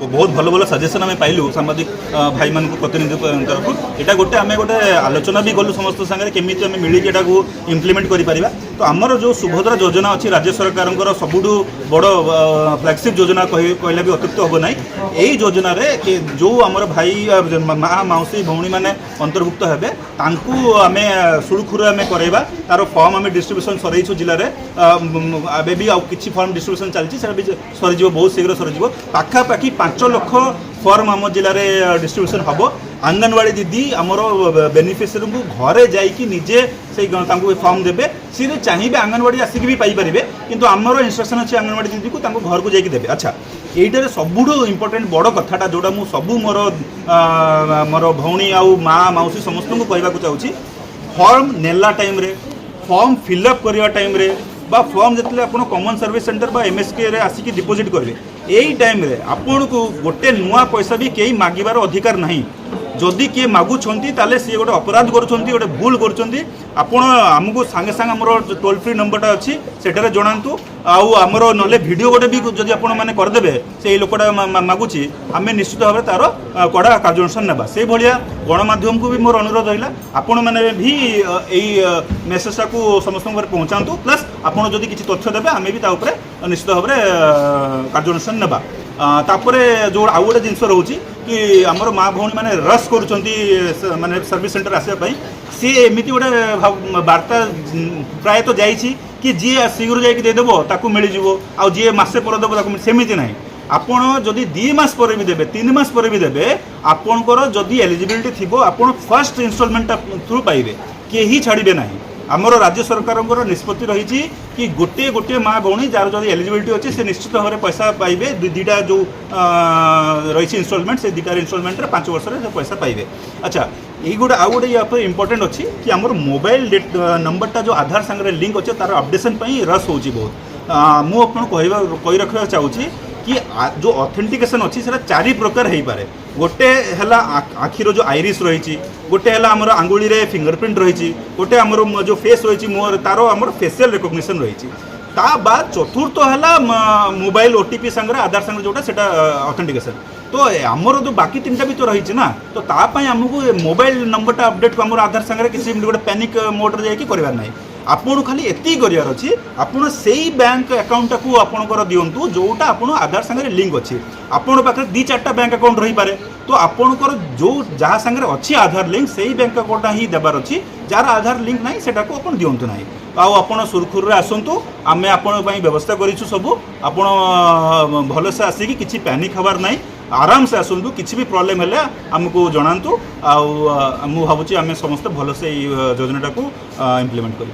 बहुत भल भल सजेसन आम पाइलु सांबादिक भाई मान प्रतिनिधि तरफ यहाँ गोटे आम गोटे आलोचना भी कलु समस्त सागर केमी आम मिलिकी इम्प्लीमेंट कर तो आमर जो सुभद्रा योजना अच्छी राज्य सरकार सबुठ बड़ फ्लैगशिप योजना कहला भी अत्युक्त हम ना यही योजना जो आमर भाई माँ मौसी भौणी मैंने अंतर्भुक्त हेबे तांकू आम सुरखुर आम करवा तार फर्म आम डिस्ट्रीब्यूशन सरईछु जिले में भी किसी फर्म डिस्ट्रीब्यूशन चलती सरीज बहुत शीघ्र सरीज पाखापाखि 5 लाख फर्म आम जिले में डिस्ट्रीब्यूशन हम आंगनवाड़ी दीदी आमर बेनिफिशियरी को घरे जाइए निजे से फर्म देवे सी चाहिए आंगनवाड़ी आसिक भी पाइपर किंतु आमर इंस्ट्रक्शन अच्छी आंगनवाड़ी दीदी को घर को जाइए देवे। अच्छा यहीटर सबुठ इंपोर्टेंट बड़ कथाटा जोटा मु सबू मोर मोर भौणी आउ माँ मौसी समस्त को कहवाक चाहूँगी फर्म नेला टाइम रे फर्म फिलअप करवा टाइम रे बा फर्म जितने आप कॉमन सर्विस सेंटर बा एमएसके रे आसिक डिपोजिट करेंगे यही टाइम रे आपन को गोटे नुआ पैसा भी कई मागिबार अधिकार नहीं जदि किए मागुंट ताले सी गोटे अपराध करुँच गोटे भूल करमको सांगे सांगे आमर टोल फ्री नंबरटा अच्छी सेठारे जनातु आमर ना भिडियो गोटे भी जब आप करदे से लोकटा मागुची आम निश्चित भाव तार कड़ा कार्यानुष्ठान ना से भाया गणमाध्यम को भी मोर अनुरोध रहा आपण मैंने भी यही मेसेजटा को समस्त पहुँचातु प्लस आपड़ जदि किसी तथ्य देवे आम भी निश्चित भाव कार्यानुष्ठान ना तापर जो आउ गोटे जिनस रोचे कि आमर माँ भौणी मैंने रश कर माने सर्विस सेंटर आसापी सी एमती गोटे वार्ता प्राय तो जाइए कि जी शीघ्र जाकि देदेव ताकू मिल आ जी मसे पर देव सेमती ना आपण जदि 2 मास पर भी देवे 3 मास पर भी देवे आपणकर जदि एलिजिबिलिटी थी आपण फर्स्ट इंस्टॉलमेंट थ्रू पाइबे कहीं छाड़े ना आमर राज्य सरकार निष्पत्ति रही कि गोटे गोटे माँ भौणी जार जब एलिजिबिलिटी अच्छे से निश्चित भाव में पैसा पाइबे दुईटा जो रही इंस्टॉलमेंट से दुईटार इंस्टॉलमेंट 5 वर्ष में पैसा पाइबे। अच्छा यही गोटे आउ गोटे यहाँ इंपोर्टेंट अच्छी कि आमर मोबाइल नंबरटा जो आधार सांगे लिंक अच्छे तार अपडेशन रस हो बहुत मुझे कही रखा चाहूँगी कि जो ऑथेंटिकेशन अच्छी से 4 प्रकार हो पारे गोटे है आखिर जो आईरिस रही गोटे है आमर आंगुली रे फिंगरप्रिंट रही गोटे आमर जो फेस रही मोर तार आमर फेसियल रिकग्निशन रही ता बाद चतुर्थ है मोबाइल ओटीपी सांगे आधार सांगे जोटा से ऑथेंटिकेशन तो आमर जो बाकी 3टा भी तो रही ना तो तापाई आमको मोबाइल नंबरटा अपडेट को आमर आधार सांगे किसी गोटे पैनिक मोड रे जाकि करवार ना आपन खाली एति करार अच्छी आपड़ से बैंक अकाउंट को आपंकर दिंतु जोटा आप आधार सांगे लिंक अच्छी आपण पाखे 2-4टा बैंक अकाउंट रही पारे तो आपणकर जो जहाँ सांगे अच्छी आधार लिंक से ही बैंक अकाउंट ही देवार अच्छी जार आधार लिंक ना से दिंतु ना आप सुरखुर आसतु आम आपण व्यवस्था करूँ सबू आप भलसे आसिक किसी पैनिक हबार ना आराम से आसतु किसी भी प्रॉब्लम है आमको जनातु आ भावुँ आम समस्त भलसे योजनाटा को इम्प्लीमेंट कर।